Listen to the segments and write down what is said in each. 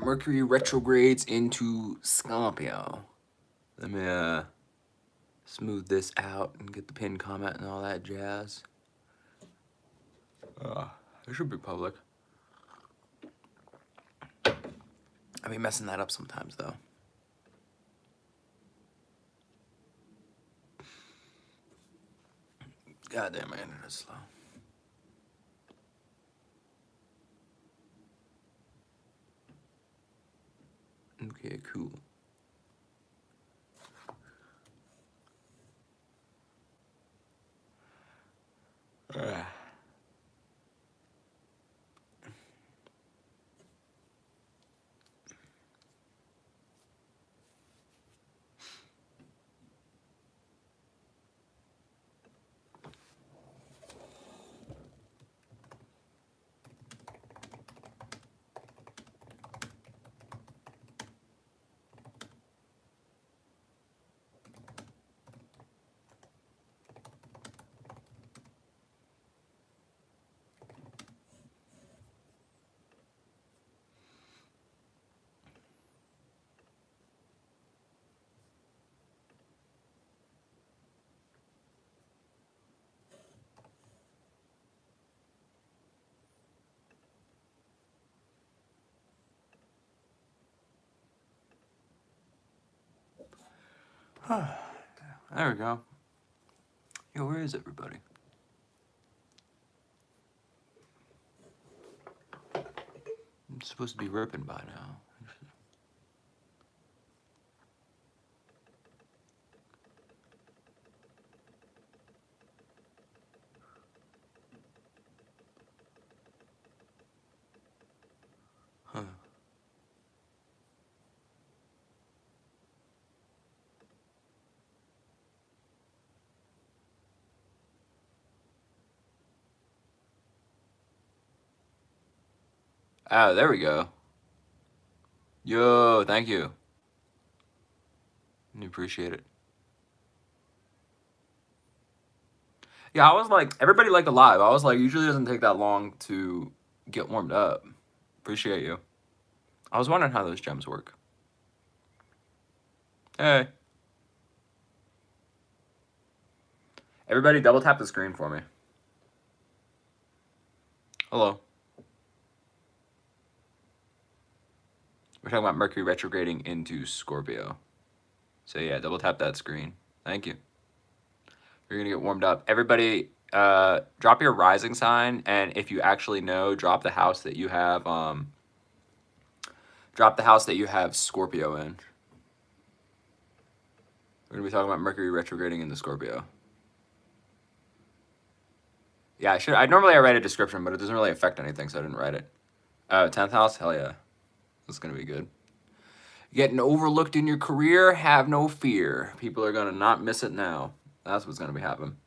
Mercury retrogrades into Scorpio. Let me smooth this out and get the pinned comment and all that jazz. It should be public. I be messing that up sometimes though. God damn, my internet's slow. Okay, cool. There we go. Yo, where is everybody? I'm supposed to be ripping by now. Huh. Ah, there we go. Yo, thank you. I appreciate it. Yeah, I was like, everybody liked the live. I was like, usually doesn't take that long to get warmed up. Appreciate you. I was wondering how those gems work. Hey. Everybody double tap the screen for me. Hello. We're talking about Mercury retrograding into Scorpio. So yeah, double tap that screen. Thank you. You're gonna get warmed up. Everybody, drop your rising sign, and if you actually know, drop the house that you have. Drop the house that you have Scorpio in. We're gonna be talking about Mercury retrograding into Scorpio. Yeah, I normally write a description, but it doesn't really affect anything, so I didn't write it. 10th house, hell yeah, that's gonna be good. Getting overlooked in your career, have no fear. People are gonna not miss it now. That's what's gonna be happening.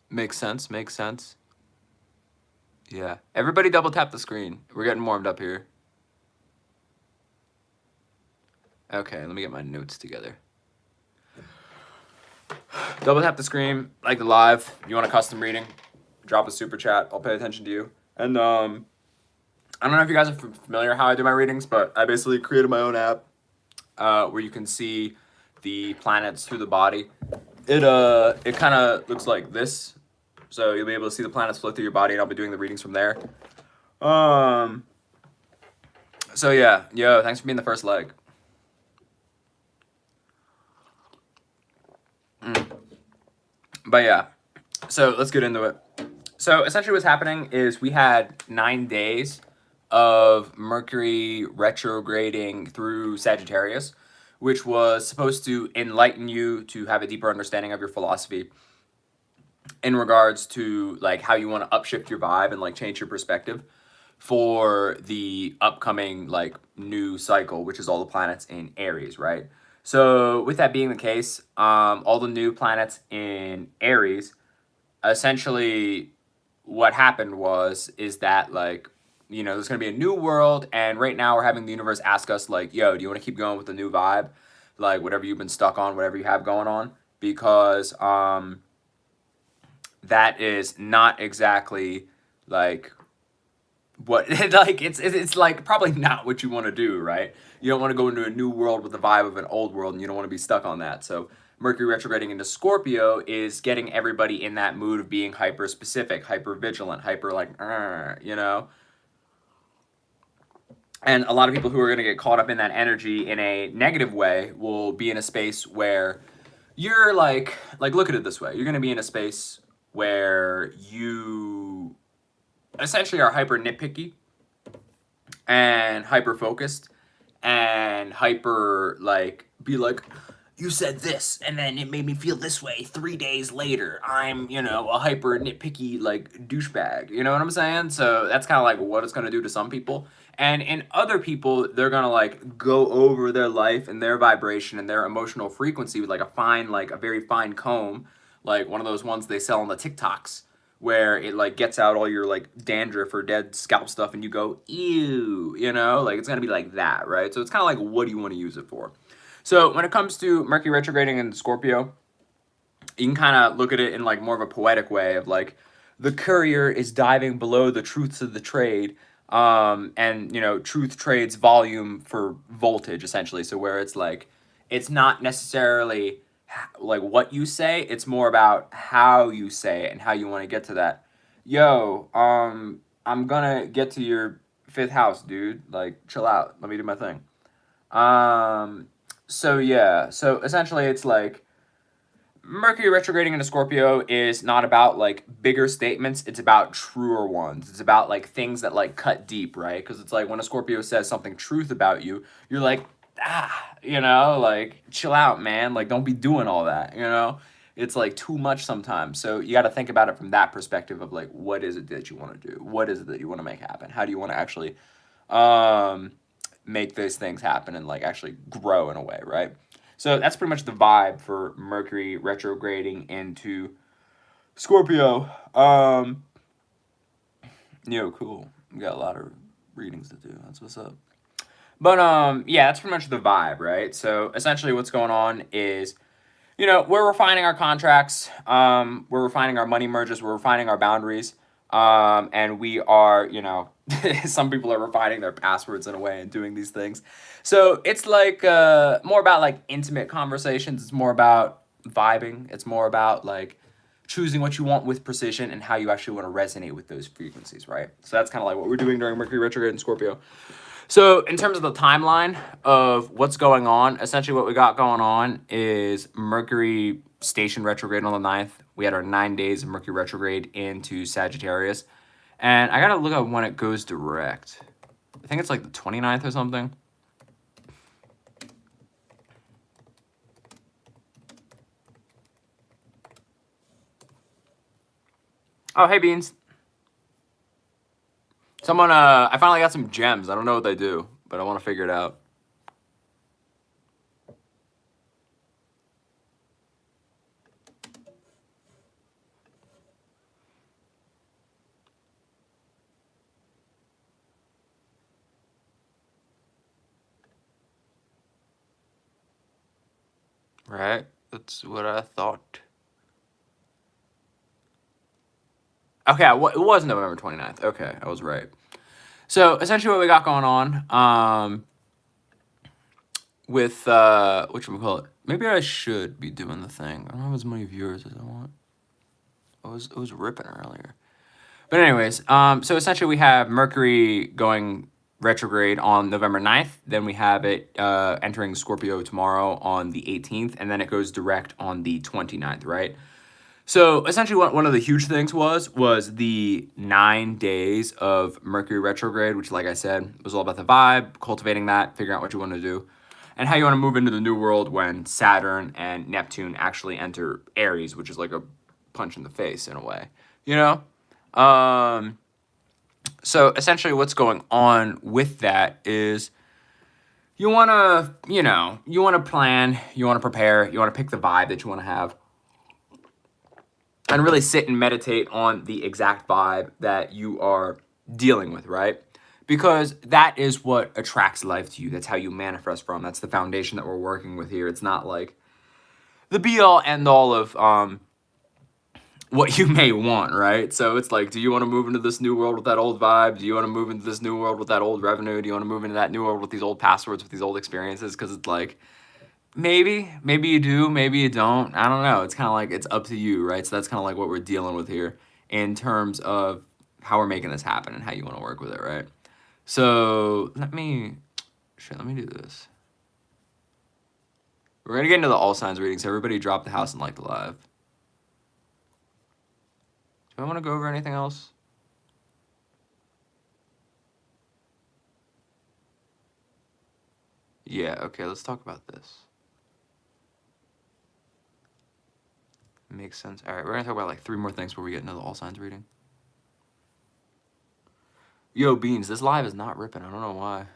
Makes sense, makes sense. Yeah, everybody double tap the screen. We're getting warmed up here. Okay, let me get my notes together. Double tap the screen, like the live. You want a custom reading? Drop a super chat. I'll pay attention to you. And I don't know if you guys are familiar how I do my readings, but I basically created my own app where you can see the planets through the body. It kind of looks like this, so you'll be able to see the planets flow through your body, and I'll be doing the readings from there. So yeah, yo, thanks for being the first leg. But yeah, so let's get into it. So essentially what's happening is we had 9 days of Mercury retrograding through Sagittarius, which was supposed to enlighten you to have a deeper understanding of your philosophy in regards to like how you want to upshift your vibe and like change your perspective for the upcoming like new cycle, which is all the planets in Aries, right? So with that being the case, all the new planets in Aries, essentially what happened is that like, you know, there's going to be a new world, and right now we're having the universe ask us like, yo, do you want to keep going with the new vibe? Like whatever you've been stuck on, whatever you have going on, because that is not exactly like what like it's like probably not what you want to do, right? You don't want to go into a new world with the vibe of an old world, and you don't want to be stuck on that. So Mercury retrograding into Scorpio is getting everybody in that mood of being hyper specific, hyper vigilant, hyper like you know. And a lot of people who are going to get caught up in that energy in a negative way will be in a space where you're like look at it this way. You're going to be in a space where you essentially are hyper nitpicky and hyper focused and hyper like be like, you said this and then it made me feel this way 3 days later. I'm, you know, a hyper nitpicky like douchebag. You know what I'm saying? So that's kind of like what it's going to do to some people. And in other people, they're going to like go over their life and their vibration and their emotional frequency with like a fine, like a very fine comb, like one of those ones they sell on the TikToks, where it like gets out all your like dandruff or dead scalp stuff and you go, ew, you know, like it's gonna be like that, right? So it's kind of like, what do you want to use it for? So when it comes to Mercury retrograding in Scorpio, you can kind of look at it in like more of a poetic way of like, the courier is diving below the truths of the trade. And you know, truth trades volume for voltage essentially. So where it's like, it's not necessarily like what you say, it's more about how you say it and how you want to get to that. Yo, I'm gonna get to your 5th house, dude. Like, chill out. Let me do my thing. So yeah. So essentially it's like Mercury retrograding into Scorpio is not about like bigger statements, it's about truer ones. It's about like things that like cut deep, right? Because it's like when a Scorpio says something truth about you, you're like, you know, like chill out, man. Like don't be doing all that, you know? It's like too much sometimes. So you got to think about it from that perspective of like, what is it that you want to do? What is it that you want to make happen? How do you want to actually make those things happen and like actually grow in a way, right? So that's pretty much the vibe for Mercury retrograding into Scorpio. Yo, cool. We got a lot of readings to do. That's what's up. But yeah, that's pretty much the vibe, right? So essentially what's going on is, you know, we're refining our contracts, we're refining our money merges, we're refining our boundaries, and we are, you know, some people are refining their passwords in a way and doing these things. So it's like more about like intimate conversations. It's more about vibing. It's more about like choosing what you want with precision and how you actually want to resonate with those frequencies, right? So that's kind of like what we're doing during Mercury retrograde in Scorpio. So in terms of the timeline of what's going on, essentially what we got going on is Mercury station retrograde on the 9th. We had our 9 days of Mercury retrograde into Sagittarius. And I got to look at when it goes direct. I think it's like the 29th or something. Oh, hey, Beans. Someone, I finally got some gems. I don't know what they do, but I want to figure it out. Right? That's what I thought. Okay, it was November 29th. Okay, I was right. So essentially what we got going on with, whatchamacallit, maybe I should be doing the thing. I don't have as many viewers as I want. I was ripping earlier. But anyways, so essentially we have Mercury going retrograde on November 9th. Then we have it entering Scorpio tomorrow on the 18th. And then it goes direct on the 29th, right? So essentially one of the huge things was the 9 days of Mercury retrograde, which like I said, was all about the vibe, cultivating that, figuring out what you want to do, and how you want to move into the new world when Saturn and Neptune actually enter Aries, which is like a punch in the face in a way, you know? So essentially what's going on with that is you want to, you know, you want to plan, you want to prepare, you want to pick the vibe that you want to have, and really sit and meditate on the exact vibe that you are dealing with, right? Because that is what attracts life to you. That's how you manifest from. That's the foundation that we're working with here. It's not like the be-all, end-all of, what you may want, right? So it's like, do you want to move into this new world with that old vibe? Do you want to move into this new world with that old revenue? Do you want to move into that new world with these old passwords, with these old experiences? Because it's like, maybe you do, maybe you don't. I don't know. It's kind of like, it's up to you, right? So that's kind of like what we're dealing with here in terms of how we're making this happen and how you want to work with it, right? So let me do this. We're going to get into the all signs reading. So everybody drop the house and like the live. Do I want to go over anything else? Yeah, okay, let's talk about this. Makes sense. All right, we're going to talk about like 3 more things before we get into the all signs reading. Yo, Beans, this live is not ripping. I don't know why.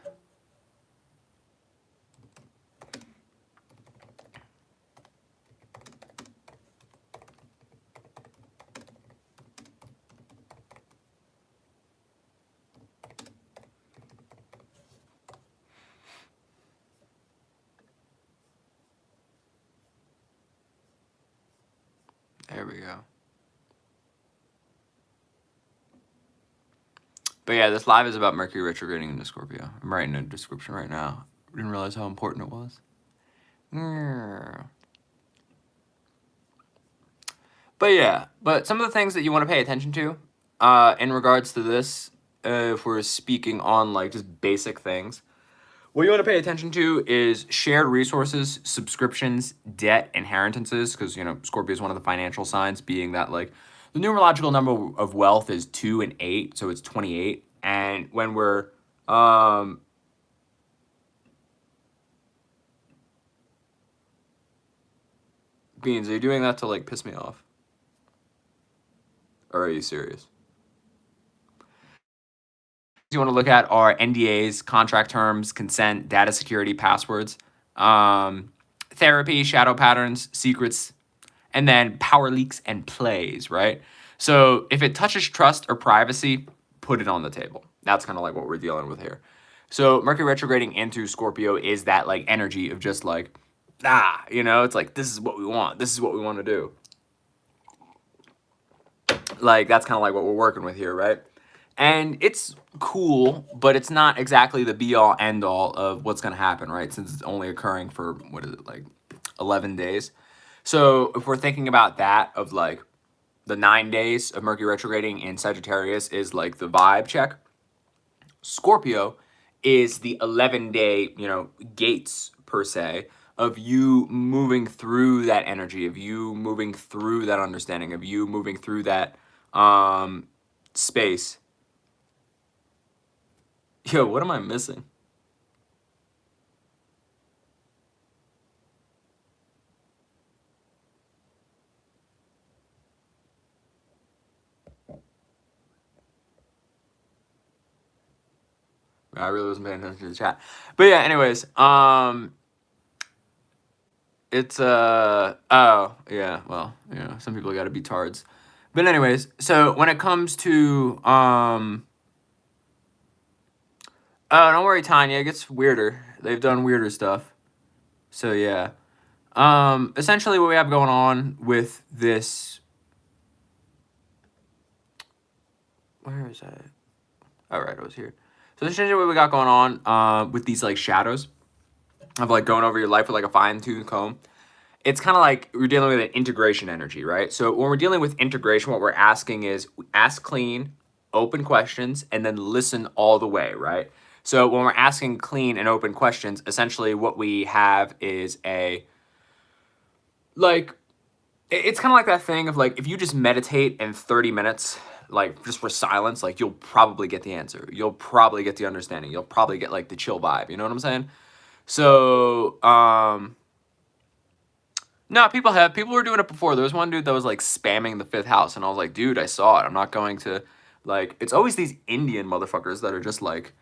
There we go. But yeah, this live is about Mercury retrograding into Scorpio. I'm writing a description right now. Didn't realize how important it was. But yeah, but some of the things that you want to pay attention to in regards to this, if we're speaking on like just basic things, what you want to pay attention to is shared resources, subscriptions, debt, inheritances, because, you know, Scorpio is one of the financial signs, being that, like, the numerological number of wealth is 2 and 8, so it's 28. And when we're, Beans, are you doing that to, like, piss me off? Or are you serious? You want to look at are NDAs, contract terms, consent, data security, passwords, therapy, shadow patterns, secrets, and then power leaks and plays, right? So if it touches trust or privacy, put it on the table. That's kind of like what we're dealing with here. So Mercury retrograding into Scorpio is that like energy of just like, you know, it's like, this is what we want. This is what we want to do. Like, that's kind of like what we're working with here, right? And it's cool, but it's not exactly the be-all, end-all of what's going to happen, right? Since it's only occurring for, what is it, like 11 days. So if we're thinking about that of like the 9 days of Mercury retrograding in Sagittarius is like the vibe check, Scorpio is the 11-day, you know, gates per se of you moving through that energy, of you moving through that understanding, of you moving through that space. Yo, what am I missing? I really wasn't paying attention to the chat. But yeah, anyways, it's oh yeah, well, you know, some people gotta be tards. But anyways, so when it comes to oh, don't worry, Tanya, it gets weirder. They've done weirder stuff. So yeah. Essentially what we have going on with this, where is that? All right, I was here. So essentially what we got going on with these like shadows of like going over your life with like a fine-tooth comb. It's kind of like we're dealing with an integration energy, right? So when we're dealing with integration, what we're asking is ask clean, open questions, and then listen all the way, right? So when we're asking clean and open questions, essentially what we have is a, like, it's kind of like that thing of like, if you just meditate in 30 minutes, like just for silence, like you'll probably get the answer. You'll probably get the understanding. You'll probably get like the chill vibe. You know what I'm saying? So, no, people were doing it before. There was one dude that was like spamming the 5th house, and I was like, dude, I saw it. I'm not going to, like, it's always these Indian motherfuckers that are just like,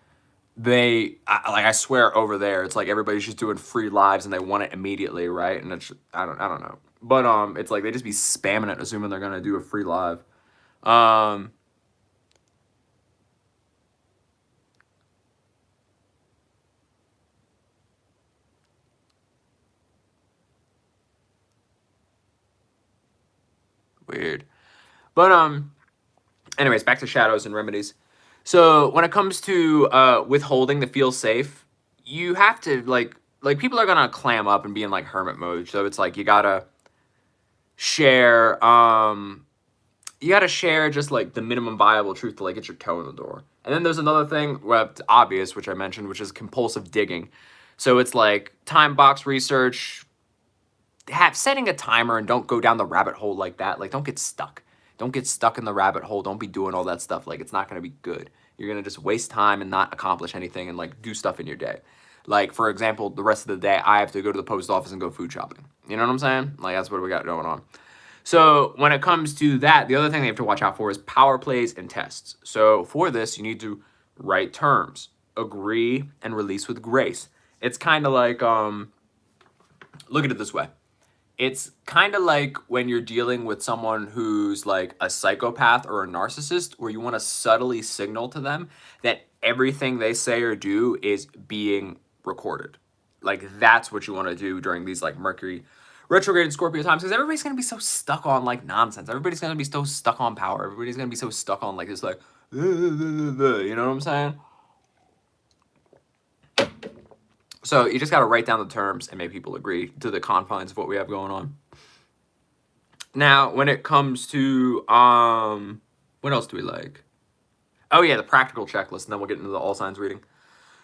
I swear over there, it's like everybody's just doing free lives and they want it immediately, right? And it's, I don't know. But it's like they just be spamming it, assuming they're gonna do a free live. Weird. But anyways, back to shadows and remedies. So when it comes to withholding to feel safe, you have to like people are gonna clam up and be in like hermit mode. So it's like you gotta share just like the minimum viable truth to like get your toe in the door. And then there's another thing, well, it's obvious, which I mentioned, which is compulsive digging. So it's like time box research, setting a timer, and don't go down the rabbit hole like that. Like, don't get stuck. Don't get stuck in the rabbit hole. Don't be doing all that stuff. Like, it's not going to be good. You're going to just waste time and not accomplish anything and like do stuff in your day. Like, for example, the rest of the day, I have to go to the post office and go food shopping. You know what I'm saying? Like, that's what we got going on. So when it comes to that, the other thing they have to watch out for is power plays and tests. So for this, you need to write terms, agree, and release with grace. It's kind of like, look at it this way. It's kind of like when you're dealing with someone who's like a psychopath or a narcissist, where you want to subtly signal to them that everything they say or do is being recorded. Like, that's what you want to do during these like Mercury retrograde and Scorpio times, because everybody's going to be so stuck on like nonsense. Everybody's going to be so stuck on power. Everybody's going to be so stuck on like this, like, you know what I'm saying? So you just got to write down the terms and make people agree to the confines of what we have going on. Now, when it comes to, what else do we like? Oh yeah, the practical checklist, and then we'll get into the all signs reading.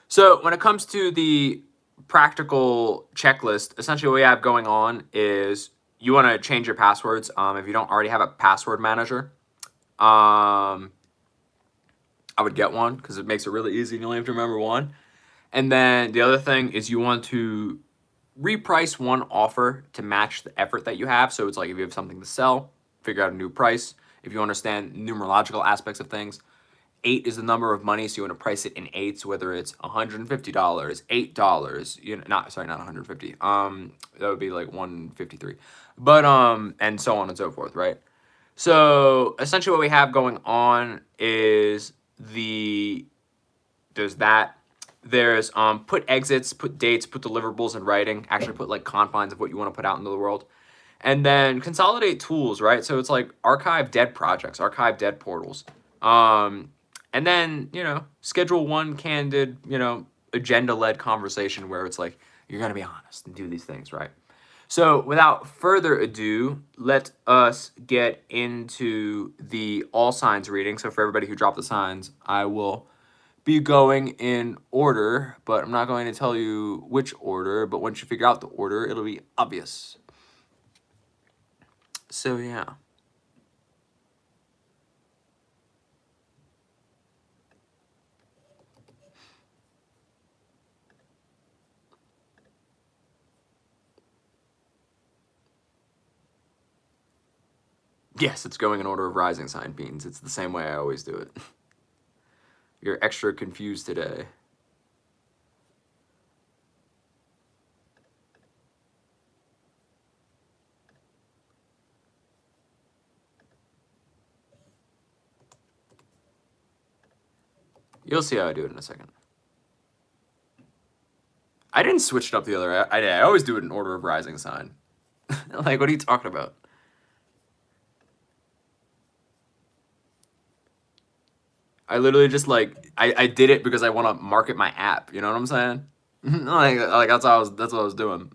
So when it comes to the practical checklist, essentially what we have going on is you want to change your passwords. If you don't already have a password manager, I would get one because it makes it really easy and you only have to remember one. And then the other thing is you want to reprice one offer to match the effort that you have. So it's like if you have something to sell, figure out a new price. If you understand numerological aspects of things, 8 is the number of money, so you want to price it in eights, whether it's $150, $8, you know, not 150. That would be like 153. But and so on and so forth, right? So essentially what we have going on is there's that. There's put exits, put dates, put deliverables in writing, actually put like confines of what you want to put out into the world. And then consolidate tools, right? So it's like archive dead projects, archive dead portals. And then, you know, schedule one candid, you know, agenda-led conversation where it's like, you're going to be honest and do these things, right? So without further ado, let us get into the all signs reading. So for everybody who dropped the signs, I will be going in order, but I'm not going to tell you which order, but once you figure out the order, it'll be obvious. So yeah. Yes, it's going in order of rising sign, Beans. It's the same way I always do it. You're extra confused today. You'll see how I do it in a second. I didn't switch it up the other. I always do it in order of rising sign. Like, what are you talking about? I literally just like I did it because I want to market my app. You know what I'm saying? like that's what I was doing.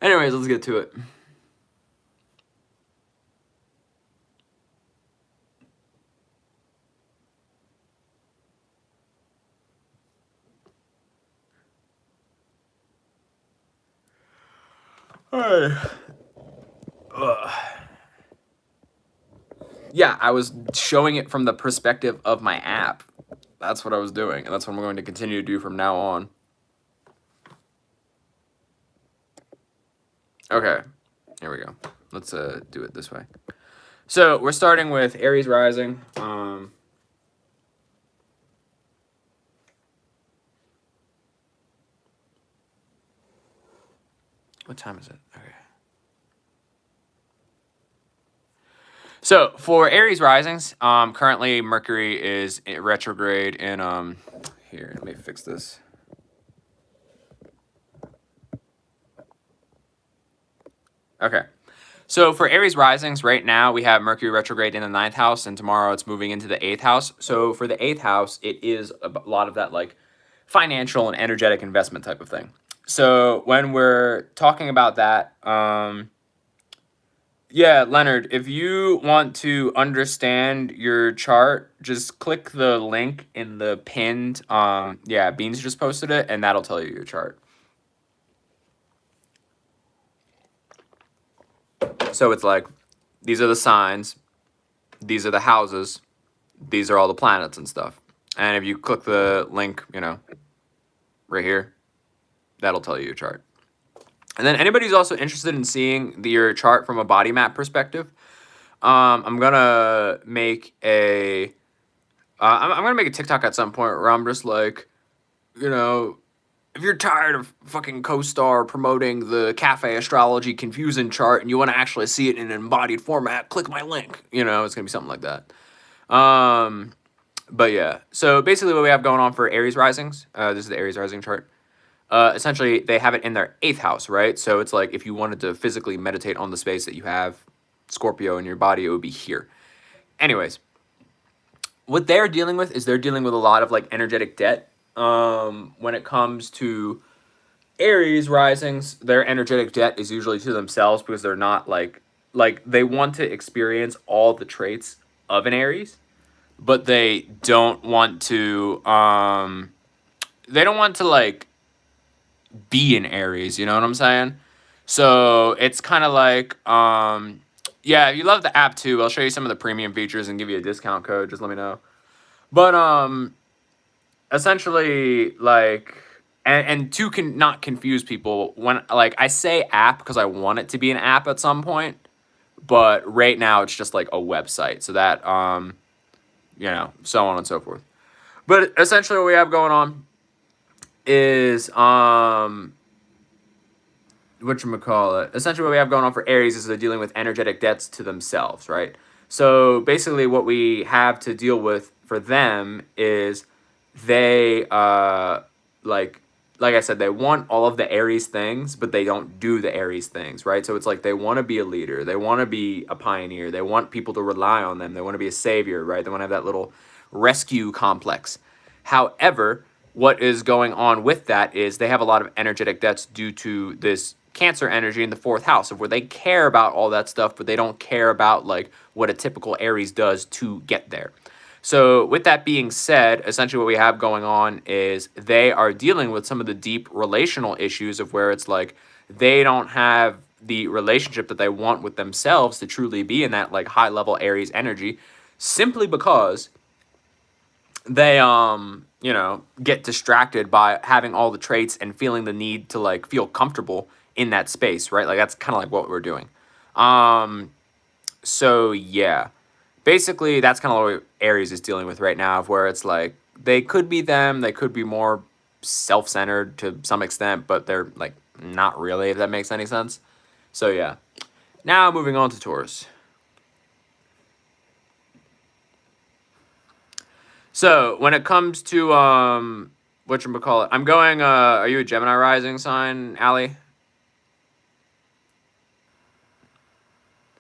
Anyways, let's get to it. All right. Yeah, I was showing it from the perspective of my app. That's what I was doing, and that's what I'm going to continue to do from now on. Okay, here we go. Let's do it this way. So we're starting with Aries rising. What time is it? Okay. So for Aries risings, currently Mercury is retrograde in here. Let me fix this. Okay. So for Aries risings, right now we have Mercury retrograde in the 9th house, and tomorrow it's moving into the 8th house. So for the 8th house, it is a lot of that like financial and energetic investment type of thing. So when we're talking about that, yeah, Leonard, if you want to understand your chart, just click the link in the pinned, yeah, Beans just posted it, and that'll tell you your chart. So it's like, these are the signs, these are the houses, these are all the planets and stuff. And if you click the link, you know, right here, that'll tell you your chart. And then anybody who's also interested in seeing your chart from a body map perspective, I'm gonna make a I'm gonna make a TikTok at some point where I'm just like, you know, if you're tired of fucking co-star promoting the cafe astrology confusing chart and you want to actually see it in an embodied format, click my link. You know, it's gonna be something like that. But yeah, so basically what we have going on for Aries risings, this is the Aries rising chart. Essentially, they have it in their 8th house, right? So it's like if you wanted to physically meditate on the space that you have Scorpio in your body, it would be here. Anyways, what they're dealing with is they're dealing with a lot of like energetic debt. When it comes to Aries risings, their energetic debt is usually to themselves because they're not like they want to experience all the traits of an Aries, but they don't want to like be an Aries, you know what I'm saying? So it's kind of like yeah, if you love the app too, I'll show you some of the premium features and give you a discount code, just let me know. But essentially like and to not confuse people, when like I say app because I want it to be an app at some point, but right now it's just like a website, so that you know, so on and so forth. But essentially what we have going on is whatchamacallit, essentially what we have going on for Aries is they're dealing with energetic debts to themselves, right? So basically what we have to deal with for them is they like I said, they want all of the Aries things, but they don't do the Aries things, right? So it's like they want to be a leader, they want to be a pioneer, they want people to rely on them, they want to be a savior, right? They want to have that little rescue complex. However, what is going on with that is they have a lot of energetic debts due to this Cancer energy in the 4th house, of where they care about all that stuff, but they don't care about like what a typical Aries does to get there. So with that being said, essentially what we have going on is they are dealing with some of the deep relational issues of where it's like they don't have the relationship that they want with themselves to truly be in that like high level Aries energy, simply because they you know, get distracted by having all the traits and feeling the need to like feel comfortable in that space, right? Like that's kind of like what we're doing. So yeah, basically that's kind of what Aries is dealing with right now, of where it's like they could be them, they could be more self-centered to some extent, but they're like not really, if that makes any sense. So yeah, now moving on to Taurus. So when it comes to whatchamacallit, I'm going are you a Gemini rising sign, Allie?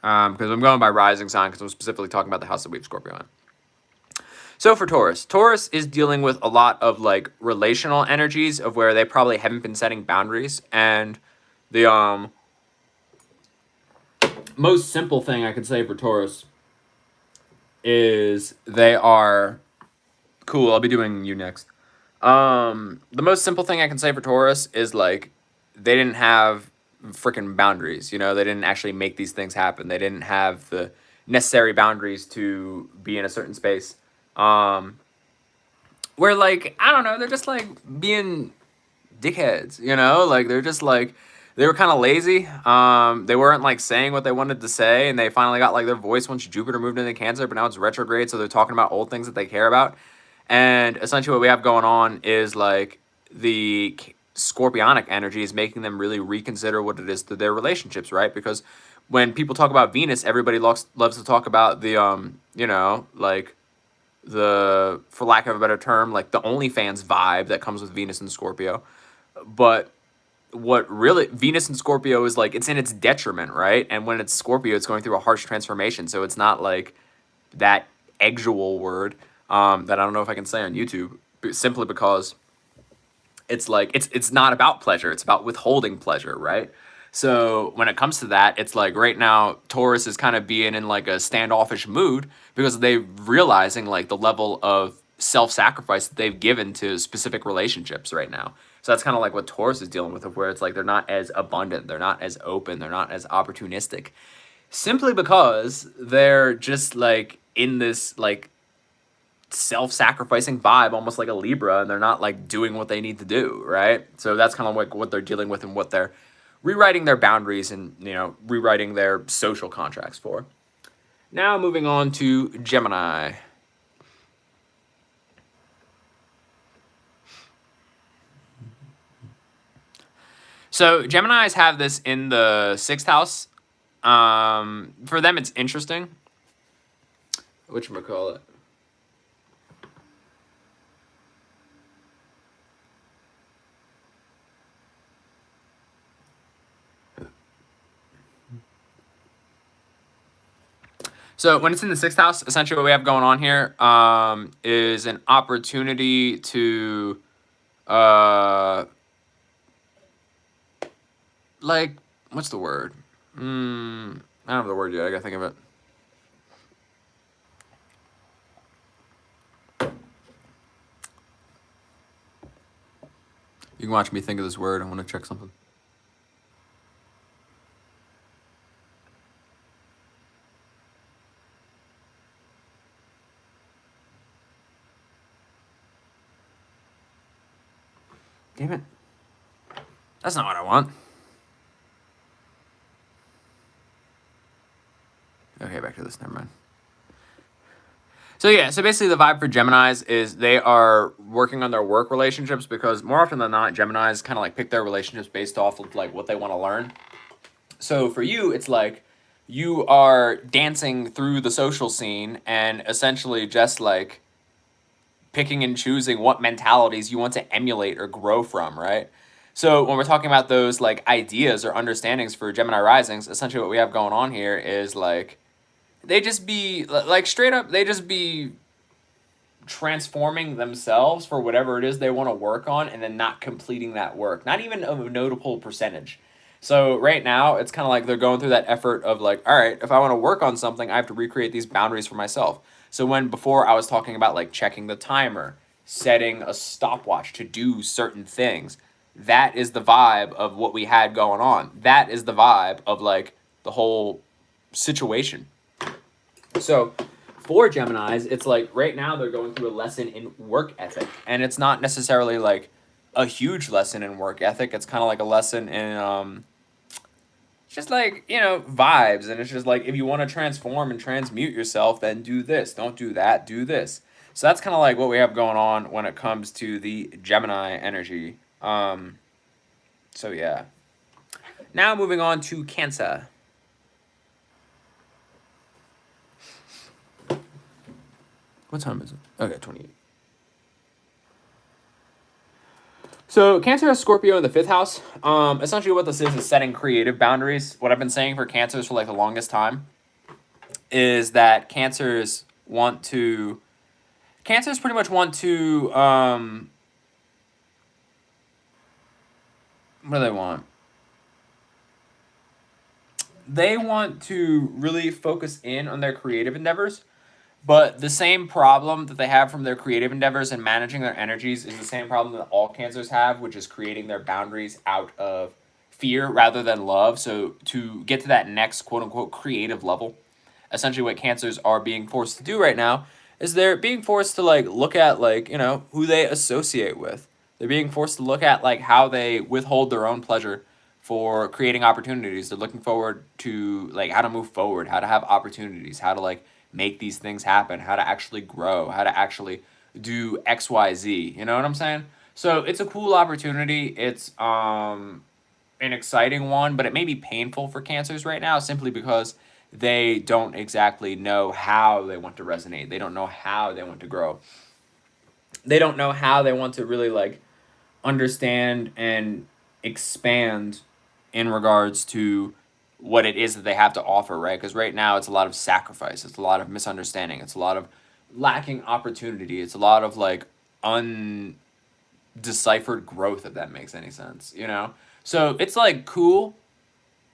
Because I'm going by rising sign because I'm specifically talking about the house that we have Scorpio in. So for Taurus, Taurus is dealing with a lot of like relational energies of where they probably haven't been setting boundaries, and the most simple thing I could say for Taurus is they are cool. I'll be doing you next. The most simple thing I can say for Taurus is like they didn't have freaking boundaries, you know, they didn't actually make these things happen. They didn't have the necessary boundaries to be in a certain space. Where like, I don't know, they're just like being dickheads, you know, like they're just like, they were kind of lazy. They weren't like saying what they wanted to say, and they finally got like their voice once Jupiter moved into Cancer, but now it's retrograde, so they're talking about old things that they care about. And essentially what we have going on is like the scorpionic energy is making them really reconsider what it is to their relationships, right? Because when people talk about Venus, everybody loves to talk about the you know, like the, for lack of a better term, like the OnlyFans vibe that comes with Venus and Scorpio. But what really Venus and Scorpio is like, it's in its detriment, right? And when it's Scorpio, it's going through a harsh transformation. So it's not like that actual word that I don't know if I can say on YouTube, simply because it's like it's not about pleasure, it's about withholding pleasure, right? So when it comes to that, it's like right now Taurus is kind of being in like a standoffish mood because they realizing like the level of self-sacrifice that they've given to specific relationships right now. So that's kind of like what Taurus is dealing with, of where it's like they're not as abundant, they're not as open, they're not as opportunistic, simply because they're just like in this like self-sacrificing vibe, almost like a Libra, and they're not like doing what they need to do, right? So that's kind of like what they're dealing with and what they're rewriting their boundaries and, you know, rewriting their social contracts for. Now moving on to Gemini. So Geminis have this in the 6th house. For them, it's interesting. Whatchamacallit? So when it's in the 6th house, essentially what we have going on here is an opportunity to, like, what's the word? I don't have the word yet. I gotta think of it. You can watch me think of this word. I want to check something. Damn it. That's not what I want. Okay, back to this. Never mind. So yeah, so basically the vibe for Geminis is they are working on their work relationships, because more often than not, Geminis kind of like pick their relationships based off of like what they want to learn. So for you, it's like you are dancing through the social scene and essentially just like picking and choosing what mentalities you want to emulate or grow from, right? So when we're talking about those like ideas or understandings for Gemini risings, essentially what we have going on here is like they just be like straight up, they just be transforming themselves for whatever it is they want to work on, and then not completing that work, not even of a notable percentage. So right now it's kind of like they're going through that effort of like, all right, if I want to work on something, I have to recreate these boundaries for myself. So when before I was talking about like checking the timer, setting a stopwatch to do certain things, that is the vibe of what we had going on. That is the vibe of like the whole situation. So for Geminis, it's like right now they're going through a lesson in work ethic. And it's not necessarily like a huge lesson in work ethic. It's kind of like a lesson in just like, you know, vibes. And it's just like, if you want to transform and transmute yourself, then do this. Don't do that. Do this. So that's kind of like what we have going on when it comes to the Gemini energy. So yeah. Now moving on to Cancer. What time is it? Okay, 28. So Cancer has Scorpio in the 5th house. Essentially what this is setting creative boundaries. What I've been saying for Cancers for like the longest time is that Cancers pretty much want to, what do they want? They want to really focus in on their creative endeavors. But the same problem that they have from their creative endeavors and managing their energies is the same problem that all Cancers have, which is creating their boundaries out of fear rather than love. So to get to that next quote-unquote creative level, essentially what Cancers are being forced to do right now is they're being forced to like look at like, you know, who they associate with. They're being forced to look at like how they withhold their own pleasure for creating opportunities. They're looking forward to like how to move forward, how to have opportunities, how to like make these things happen, how to actually grow, how to actually do XYZ. You know what I'm saying? So it's a cool opportunity. It's an exciting one, but it may be painful for Cancers right now simply because they don't exactly know how they want to resonate. They don't know how they want to grow. They don't know how they want to really like understand and expand in regards to what it is that they have to offer, right? Because right now it's a lot of sacrifice, it's a lot of misunderstanding, it's a lot of lacking opportunity, it's a lot of like undeciphered growth, if that makes any sense, you know? So it's like cool,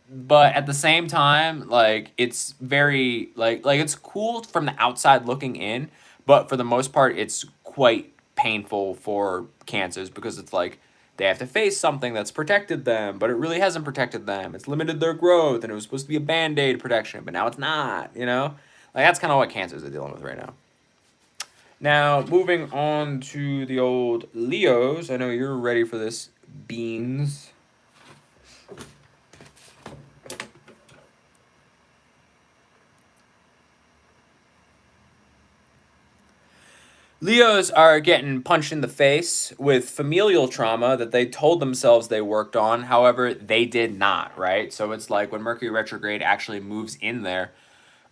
but at the same time, like it's very like it's cool from the outside looking in, but for the most part it's quite painful for cancers because it's like they have to face something that's protected them, but it really hasn't protected them. It's limited their growth and it was supposed to be a band-aid protection, but now it's not, you know? Like that's kind of what cancers are dealing with right now. Now, moving on to the old Leos. I know you're ready for this, Beans. Leos are getting punched in the face with familial trauma that they told themselves they worked on. However, they did not, right? So it's like when Mercury retrograde actually moves in there,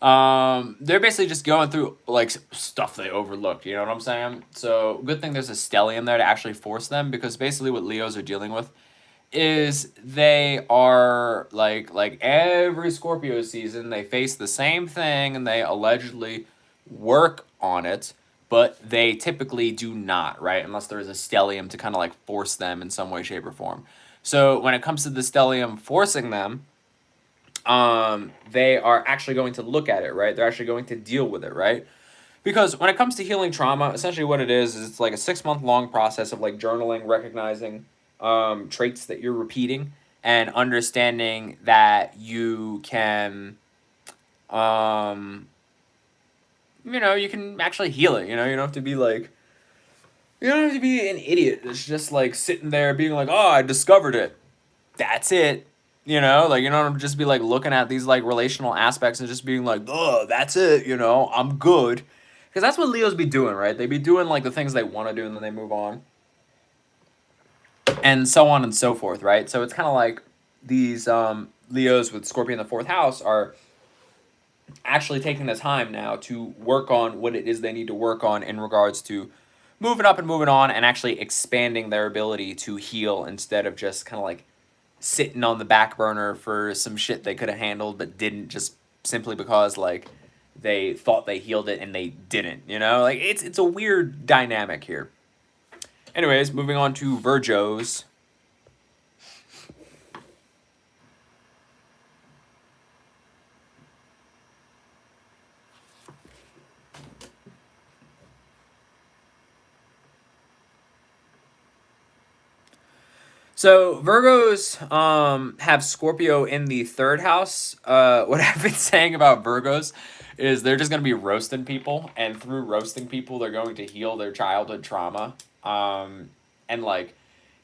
they're basically just going through like stuff they overlooked. You know what I'm saying? So good thing there's a stellium there to actually force them, because basically what Leos are dealing with is they are like every Scorpio season, they face the same thing and they allegedly work on it, but they typically do not, right? Unless there is a stellium to kind of like force them in some way, shape, or form. So when it comes to the stellium forcing them, they are actually going to look at it, right? They're actually going to deal with it, right? Because when it comes to healing trauma, essentially what it is it's like a 6-month long process of like journaling, recognizing traits that you're repeating, and understanding that you can, you know, you can actually heal it. You know, you don't have to be like, you don't have to be an idiot that's just like sitting there being like, oh, I discovered it. That's it. You know, like you don't just be like looking at these like relational aspects and just being like, oh, that's it. You know, I'm good. Because that's what Leos be doing, right? They be doing like the things they want to do and then they move on. And so on and so forth, right? So it's kind of like these Leos with Scorpio in the fourth house are actually taking the time now to work on what it is they need to work on in regards to moving up and moving on, and actually expanding their ability to heal instead of just kind of like sitting on the back burner for some shit they could have handled but didn't, just simply because like they thought they healed it and they didn't, you know? Like it's a weird dynamic here. Anyways, moving on to Virgos. So Virgos have Scorpio in the third house. What I've been saying about Virgos is they're just gonna be roasting people, and through roasting people, they're going to heal their childhood trauma. And like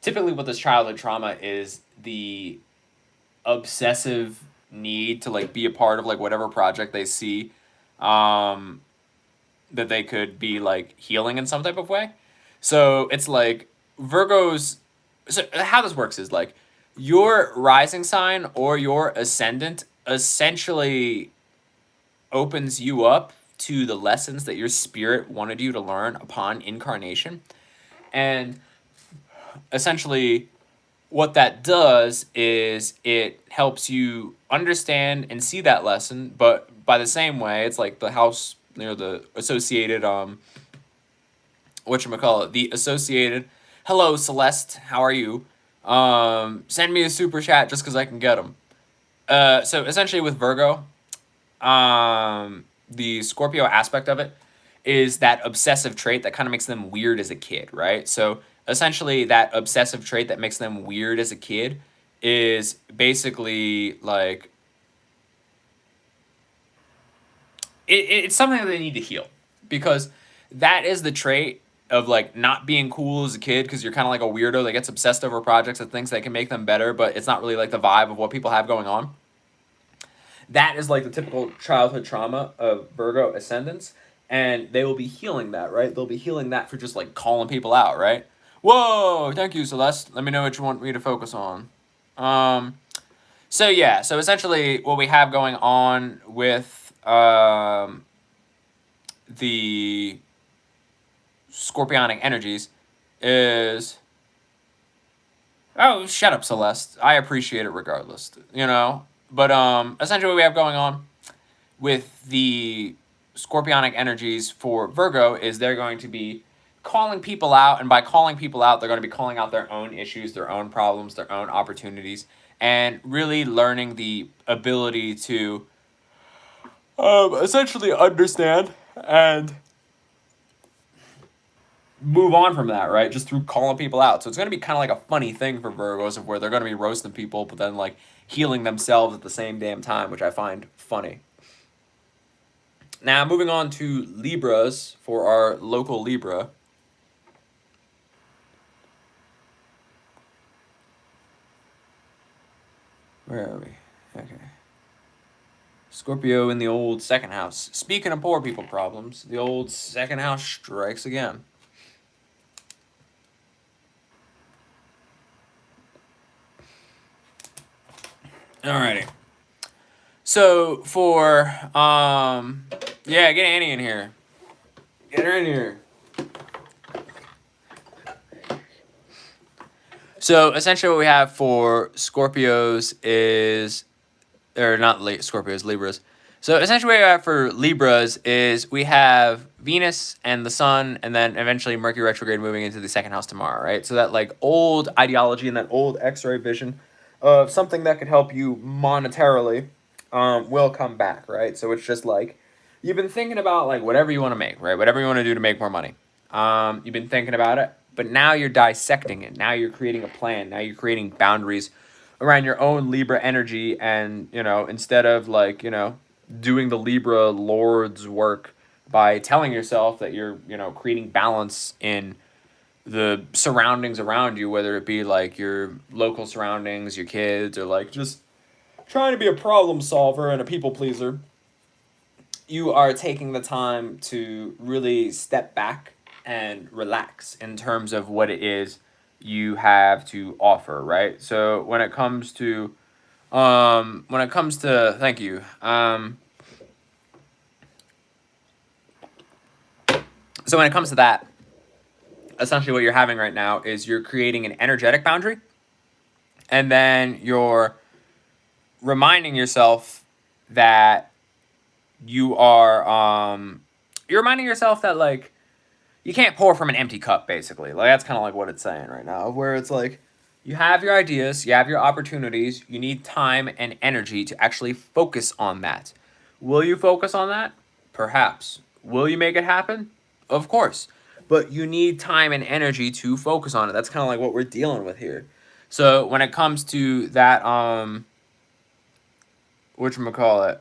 typically, what this childhood trauma is the obsessive need to like be a part of like whatever project they see, that they could be like healing in some type of way. So it's like Virgos. So how this works is like your rising sign or your ascendant essentially opens you up to the lessons that your spirit wanted you to learn upon incarnation. And essentially what that does is it helps you understand and see that lesson, but by the same way, it's like the house, you know, the associated whatchamacallit, the associated, hello Celeste, how are you? Send me a super chat just because I can get them. So essentially with Virgo, the Scorpio aspect of it is that obsessive trait that kind of makes them weird as a kid, right? So essentially that obsessive trait that makes them weird as a kid is basically like it's something that they need to heal, because that is the trait of like not being cool as a kid, because you're kind of like a weirdo that gets obsessed over projects and thinks that can make them better, but it's not really like the vibe of what people have going on. That is like the typical childhood trauma of Virgo ascendants, and they will be healing that, right? They'll be healing that for just like calling people out, right? Whoa, thank you, Celeste. Let me know what you want me to focus on. So yeah, so essentially what we have going on with the Scorpionic energies is Oh, shut up, Celeste. I appreciate it regardless, you know? But essentially what we have going on with the scorpionic energies for Virgo is they're going to be calling people out, and by calling people out, they're going to be calling out their own issues, their own problems, their own opportunities, and really learning the ability to essentially understand and move on from that, right? Just through calling people out. So it's going to be kind of like a funny thing for Virgos of where they're going to be roasting people, but then like healing themselves at the same damn time, which I find funny. Now, moving on to Libras for our local Libra. Where are we? Okay. Scorpio in the old second house. Speaking of poor people problems, the old second house strikes again. Alrighty. So for yeah, get Annie in here. Get her in here. So essentially what we have for Scorpios is, or not Scorpios, Libras. So essentially what we have for Libras is we have Venus and the Sun, and then eventually Mercury retrograde moving into the second house tomorrow, right? So that like old ideology and that old X-ray vision of something that could help you monetarily will come back, right? So it's just like, you've been thinking about like whatever you want to make, right? Whatever you want to do to make more money. You've been thinking about it, but now you're dissecting it. Now you're creating a plan. Now you're creating boundaries around your own Libra energy. And, you know, instead of like, you know, doing the Libra Lord's work by telling yourself that you're, you know, creating balance in the surroundings around you, whether it be like your local surroundings, your kids, or like just trying to be a problem solver and a people pleaser, you are taking the time to really step back and relax in terms of what it is you have to offer, right? So when it comes to thank you. So when it comes to that, essentially what you're having right now is you're creating an energetic boundary, and then you're reminding yourself that you are you're reminding yourself that like you can't pour from an empty cup, basically. Like that's kind of like what it's saying right now, where it's like you have your ideas, you have your opportunities, you need time and energy to actually focus on that. Will you focus on that? Perhaps. Will you make it happen? Of course. But you need time and energy to focus on it. That's kind of like what we're dealing with here. So when it comes to that, whatchamacallit?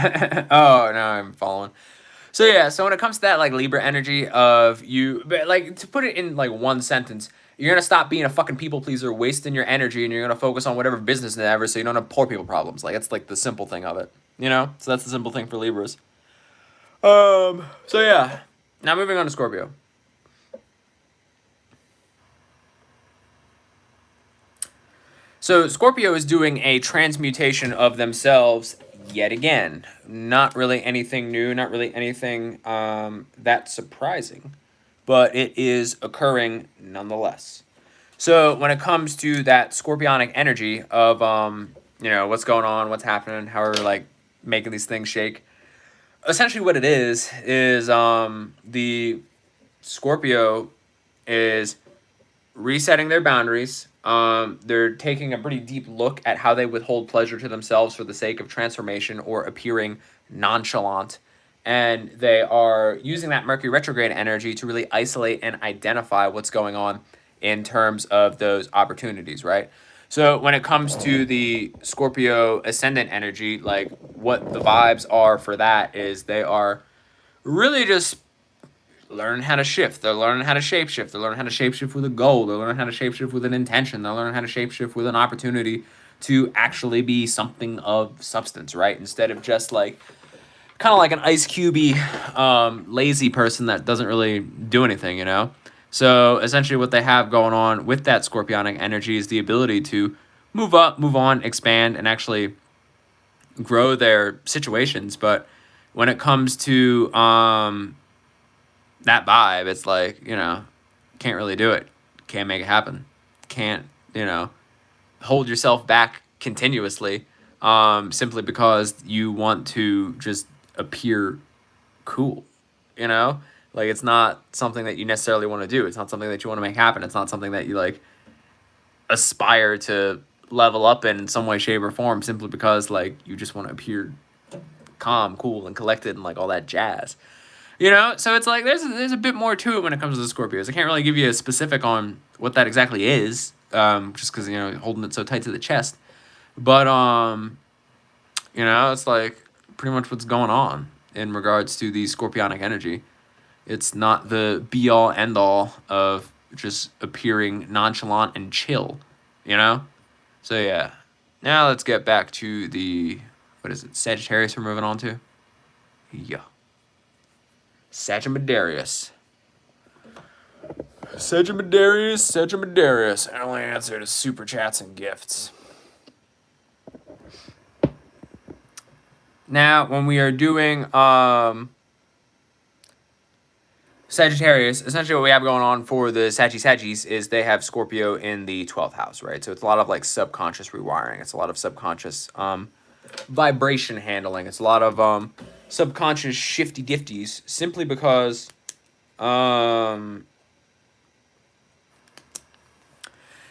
Oh, no, I'm following. So yeah, so when it comes to that like Libra energy of you, but like to put it in like one sentence, you're gonna stop being a fucking people pleaser, wasting your energy, and you're gonna focus on whatever business and ever, so you don't have poor people problems. Like that's like the simple thing of it, you know. So that's the simple thing for Libras. So yeah, now moving on to Scorpio. So Scorpio is doing a transmutation of themselves yet again. Not really anything new, not really anything that surprising, but it is occurring nonetheless. So when it comes to that scorpionic energy of you know, what's going on, what's happening, how we're like making these things shake, essentially what it is the Scorpio is resetting their boundaries. They're taking a pretty deep look at how they withhold pleasure to themselves for the sake of transformation or appearing nonchalant. And they are using that Mercury retrograde energy to really isolate and identify what's going on in terms of those opportunities, right? So when it comes to the Scorpio ascendant energy, like what the vibes are for that is they are really just learn how to shift. They're learning how to shapeshift. They're learning how to shapeshift with a goal. They're learning how to shapeshift with an intention. They're learning how to shapeshift with an opportunity to actually be something of substance, right? Instead of just like kind of like an ice cubey, lazy person that doesn't really do anything, you know? So essentially what they have going on with that scorpionic energy is the ability to move up, move on, expand, and actually grow their situations. But when it comes to that vibe. It's like, you know, can't really do it. Can't make it happen. Can't, you know, hold yourself back continuously simply because you want to just appear cool, you know? Like, it's not something that you necessarily want to do. It's not something that you want to make happen. It's not something that you, like, aspire to level up in some way, shape, or form simply because, like, you just want to appear calm, cool, and collected and, like, all that jazz. You know? So it's like there's a bit more to it when it comes to the Scorpios. I can't really give you a specific on what that exactly is, just because, you know, holding it so tight to the chest. But, you know, it's like pretty much what's going on in regards to the Scorpionic energy. It's not the be-all, end-all of just appearing nonchalant and chill, you know? So, yeah. Now let's get back to the, what is it, Sagittarius we're moving on to? Yeah. Sagittarius. Sagittarius. I only answer to super chats and gifts. Now, when we are doing Sagittarius, essentially what we have going on for the Saggies is they have Scorpio in the 12th house, right? So it's a lot of like subconscious rewiring. It's a lot of subconscious vibration handling. It's a lot of subconscious shifty difties simply because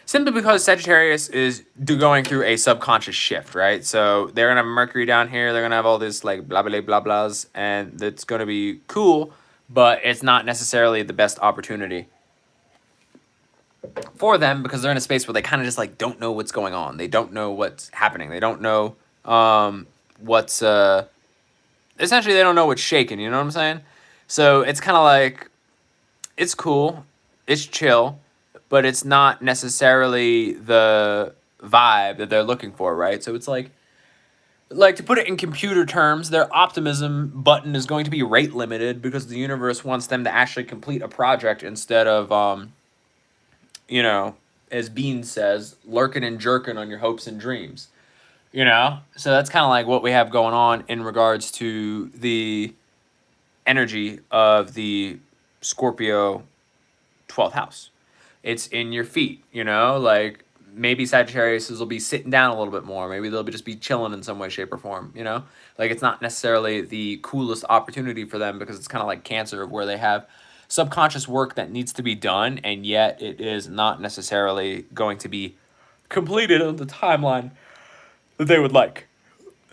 Sagittarius is going through a subconscious shift, right? So they're gonna have Mercury down here. They're gonna have all this like blah blah blah blahs, and it's gonna be cool, but it's not necessarily the best opportunity for them because they're in a space where they kind of just like don't know what's going on. They don't know what's happening. They don't know what's essentially they don't know what's shaking. You know what I'm saying? So it's kind of like it's cool, it's chill, but it's not necessarily the vibe that they're looking for, right? So it's like to put it in computer terms, their optimism button is going to be rate limited because the universe wants them to actually complete a project instead of you know, as Bean says, lurking and jerking on your hopes and dreams. You know? So that's kind of like what we have going on in regards to the energy of the Scorpio 12th house. It's in your feet, you know? Like, maybe Sagittarius will be sitting down a little bit more. Maybe they'll just be chilling in some way, shape, or form, you know? Like, it's not necessarily the coolest opportunity for them because it's kind of like Cancer, where they have subconscious work that needs to be done, and yet it is not necessarily going to be completed on the timeline that they would like.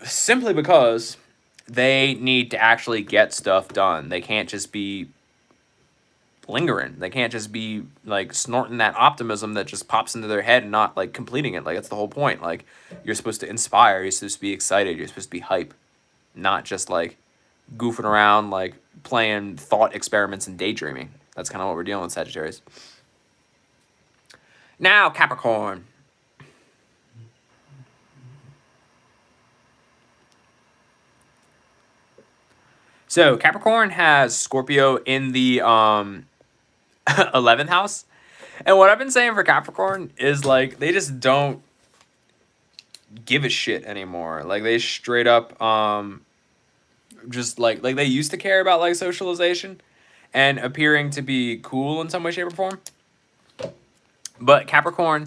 Simply because they need to actually get stuff done. They can't just be lingering. They can't just be like snorting that optimism that just pops into their head and not like completing it. Like, that's the whole point. Like, you're supposed to inspire, you're supposed to be excited, you're supposed to be hype, not just like goofing around, like playing thought experiments and daydreaming. That's kind of what we're dealing with, Sagittarius. Now, Capricorn. So Capricorn has Scorpio in the 11th house. And what I've been saying for Capricorn is like they just don't give a shit anymore. Like, they straight up just like they used to care about like socialization and appearing to be cool in some way, shape, or form. But Capricorn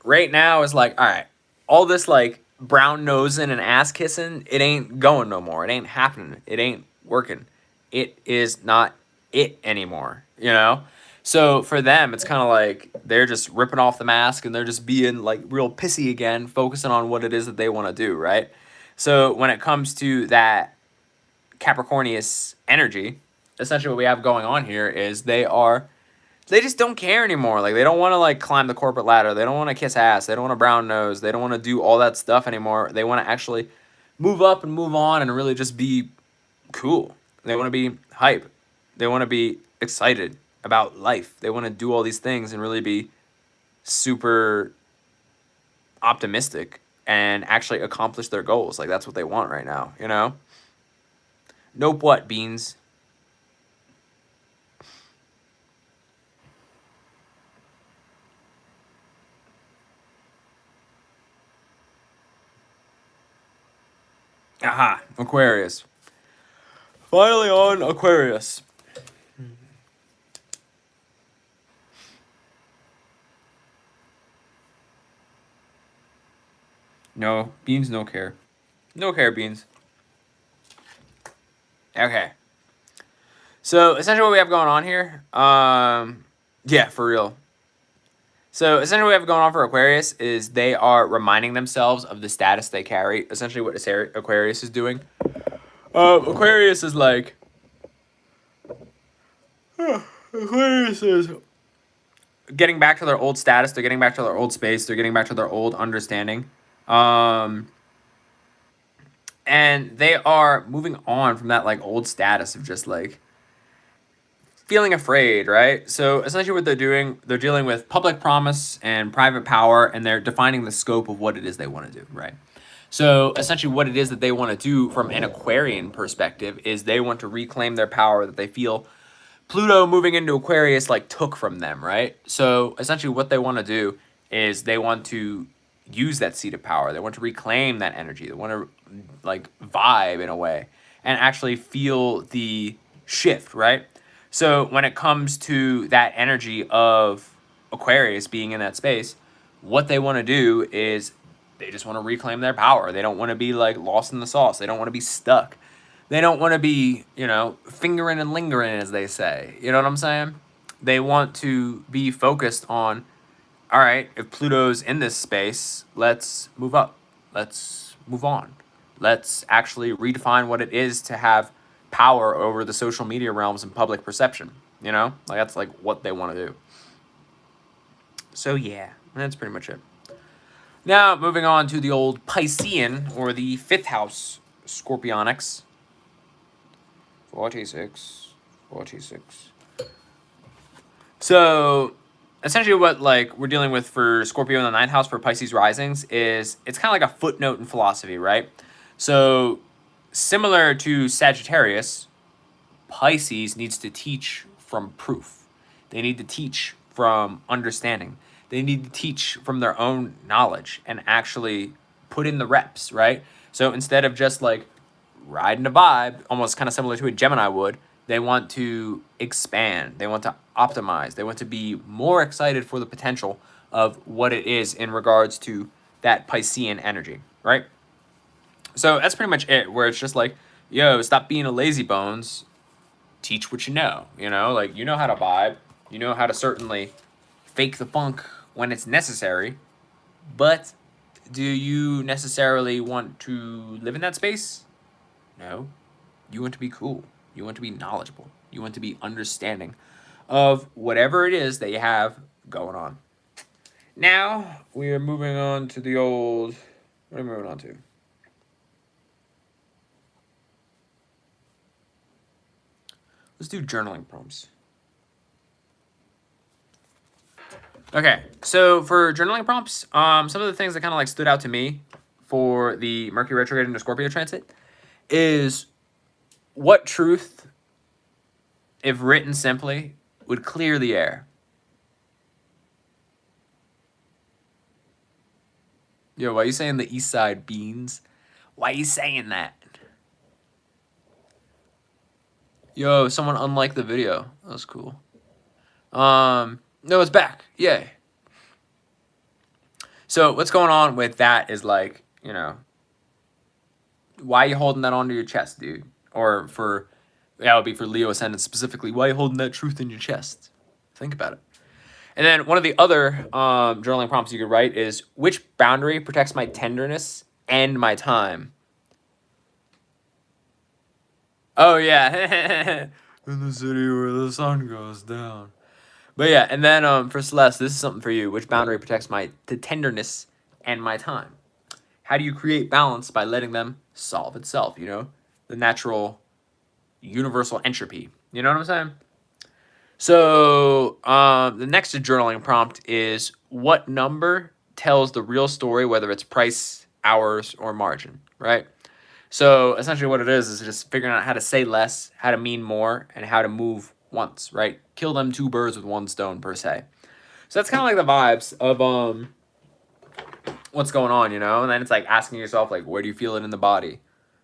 right now is like, all right, all this like brown nosing and ass kissing, it ain't going no more. It ain't happening. It ain't working. It is not it anymore, you know? So for them, it's kind of like they're just ripping off the mask and they're just being like real pissy again, focusing on what it is that they want to do, right? So when it comes to that Capricornius energy, essentially what we have going on here is they just don't care anymore. Like, they don't want to like climb the corporate ladder. They don't want to kiss ass. They don't want to brown nose. They don't want to do all that stuff anymore. They want to actually move up and move on and really just be cool. They want to be hype. They want to be excited about life. They want to do all these things and really be super optimistic and actually accomplish their goals. Like, that's what they want right now, you know? Nope, what, Beans? Aha, Aquarius. Finally on Aquarius. No, Beans, no care. No care, Beans. Okay. So, essentially what we have going on here, yeah, for real. So, essentially what we have going on for Aquarius is they are reminding themselves of the status they carry. Essentially what Aquarius is doing. Aquarius is like... Aquarius is getting back to their old status. They're getting back to their old space. They're getting back to their old understanding. And they are moving on from that like old status of just like feeling afraid, right? So essentially what they're doing, they're dealing with public promise and private power, and they're defining the scope of what it is they want to do, right? So essentially what it is that they want to do from an Aquarian perspective is they want to reclaim their power that they feel Pluto moving into Aquarius like took from them, right? So essentially what they want to do is they want to use that seat of power. They want to reclaim that energy. They want to like vibe in a way and actually feel the shift, right? So when it comes to that energy of Aquarius being in that space, what they want to do is they just want to reclaim their power. They don't want to be like lost in the sauce. They don't want to be stuck. They don't want to be, you know, fingering and lingering, as they say. You know what I'm saying? They want to be focused on, all right, if Pluto's in this space, let's move up. Let's move on. Let's actually redefine what it is to have power over the social media realms and public perception. You know? Like, that's like what they want to do. So, yeah, that's pretty much it. Now, moving on to the old Piscean, or the 5th house Scorpionics. 46. So, essentially what like we're dealing with for Scorpio in the 9th house for Pisces risings is it's kind of like a footnote in philosophy, right? So, similar to Sagittarius, Pisces needs to teach from proof. They need to teach from understanding. They need to teach from their own knowledge and actually put in the reps, right? So instead of just like riding a vibe, almost kind of similar to a Gemini would, they want to expand. They want to optimize. They want to be more excited for the potential of what it is in regards to that Piscean energy, right? So that's pretty much it, where it's just like, yo, stop being a lazy bones. Teach what you know? Like, you know how to vibe. You know how to certainly fake the funk when it's necessary. But do you necessarily want to live in that space? No. You want to be cool. You want to be knowledgeable. You want to be understanding of whatever it is that you have going on. Now, we are moving on to the old... What are we moving on to? Let's do journaling prompts. Okay, so for journaling prompts, some of the things that kind of like stood out to me for the Mercury retrograde into Scorpio transit is what truth, if written simply, would clear the air. Yo, why are you saying the east side beans? Why are you saying that? Yo, someone unliked the video. That was cool. No, it's back. Yay. So what's going on with that is like, you know, why are you holding that onto your chest, dude? Or for, that would be for Leo ascendant specifically, why are you holding that truth in your chest? Think about it. And then one of the other journaling prompts you could write is, which boundary protects my tenderness and my time? Oh, yeah. In the city where the sun goes down. But yeah, and then for Celeste, this is something for you. Which boundary protects the tenderness and my time? How do you create balance by letting them solve itself, you know? The natural universal entropy. You know what I'm saying? So the next journaling prompt is, what number tells the real story, whether it's price, hours, or margin, right? So essentially what it is just figuring out how to say less, how to mean more, and how to move once, right? Kill them 2 birds with 1 stone, per se. So that's kind of like the vibes of what's going on, you know? And then it's like asking yourself, like, where do you feel it in the body?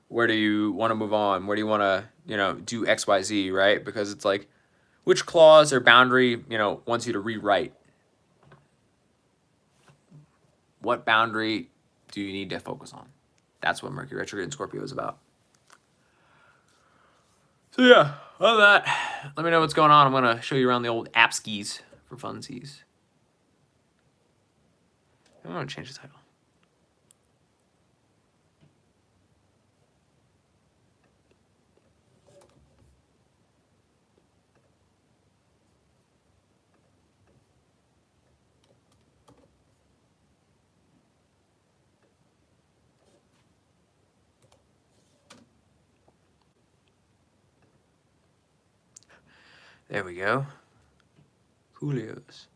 Where do you want to move on? Where do you want to, you know, do X, Y, Z, right? Because it's like, which clause or boundary, you know, wants you to rewrite? What boundary do you need to focus on? That's what Mercury retrograde in Scorpio is about. So yeah, other than that, let me know what's going on. I'm going to show you around the old app skis for funsies. I'm going to change the title. There we go. Julio's.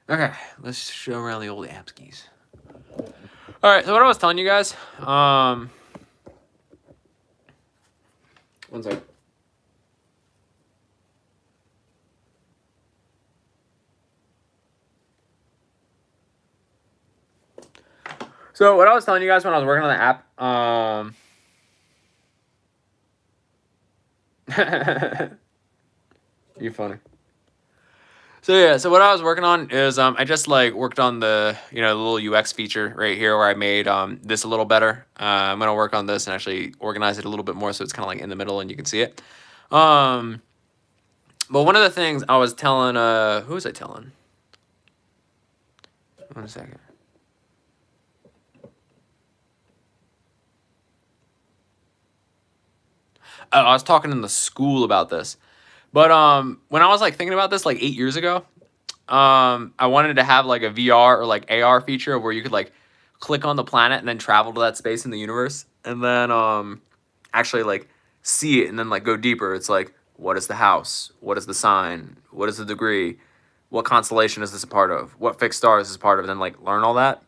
Okay, let's show around the old app skis. All right, so what I was telling you guys, one second. So what I was telling you guys when I was working on the app, you're funny. So yeah, so what I was working on is I just like worked on the the little UX feature right here where I made this a little better. I'm gonna work on this and actually organize it a little bit more so it's kind of like in the middle and you can see it. But one of the things I was telling who was I telling? 1 second. Oh, I was talking in the school about this. But when I was like thinking about this like 8 years ago, I wanted to have like a VR or like AR feature where you could like click on the planet and then travel to that space in the universe and then actually like see it and then like go deeper. It's like, what is the house? What is the sign? What is the degree? What constellation is this a part of? What fixed star is this a part of? And then like learn all that.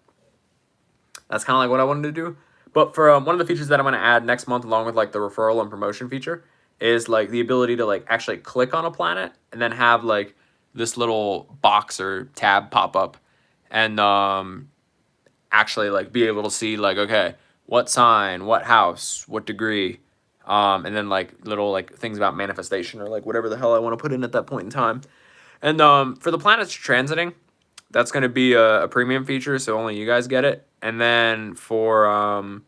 That's kind of like what I wanted to do. But for one of the features that I'm going to add next month along with like the referral and promotion feature is like the ability to like actually click on a planet and then have like this little box or tab pop up and actually like be able to see like, okay, what sign, what house, what degree, and then like little like things about manifestation or like whatever the hell I want to put in at that point in time. And for the planets transiting, that's going to be a premium feature, so only you guys get it. And then for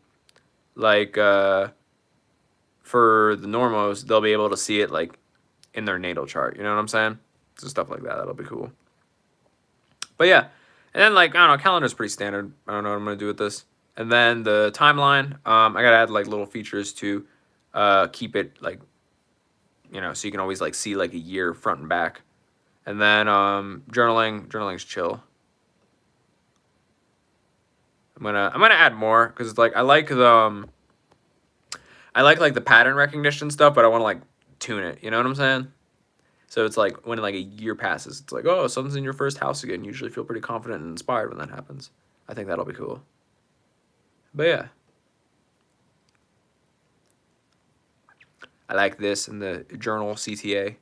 for the normos, they'll be able to see it like in their natal chart. You know what I'm saying? So stuff like that. That'll be cool. But yeah, and then like I don't know, calendar's pretty standard. I don't know what I'm gonna do with this. And then the timeline, I gotta add like little features to keep it like so you can always like see like a year front and back. And then journaling's chill. I'm gonna add more because it's like I like the like the pattern recognition stuff, but I want to like tune it. You know what I'm saying? So it's like when like a year passes, it's like, oh, something's in your first house again. You usually feel pretty confident and inspired when that happens. I think that'll be cool. But yeah. I like this in the journal CTA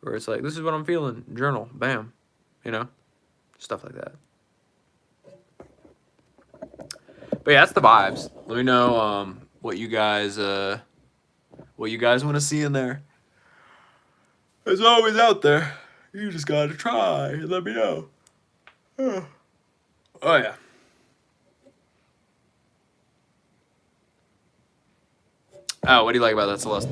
where it's like, this is what I'm feeling. Journal. Bam. Stuff like that. But yeah, that's the vibes. Let me know what you guys want to see in there. It's always out there. You just gotta try and let me know. Oh yeah. Oh, what do you like about that, Celeste?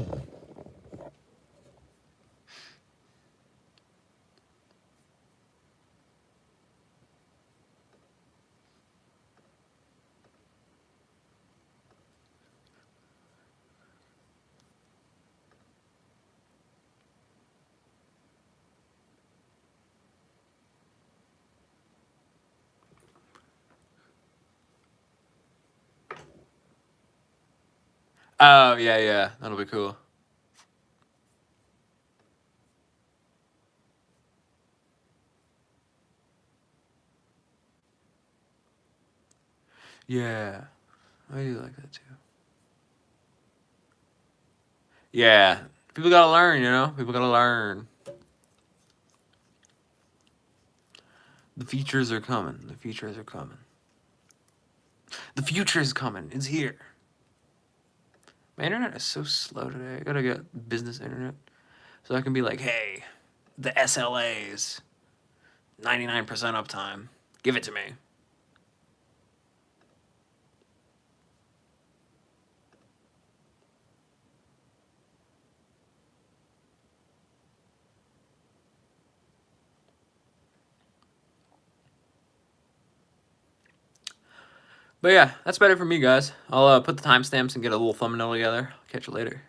Oh, yeah. That'll be cool. Yeah. I do like that too. Yeah. People gotta learn, People gotta learn. The features are coming. The features are coming. The future is coming. It's here. My internet is so slow today. I gotta get business internet. So I can be like, hey, the SLAs, 99% uptime. Give it to me. But yeah, that's better for me, guys. I'll put the timestamps and get a little thumbnail together. Catch you later.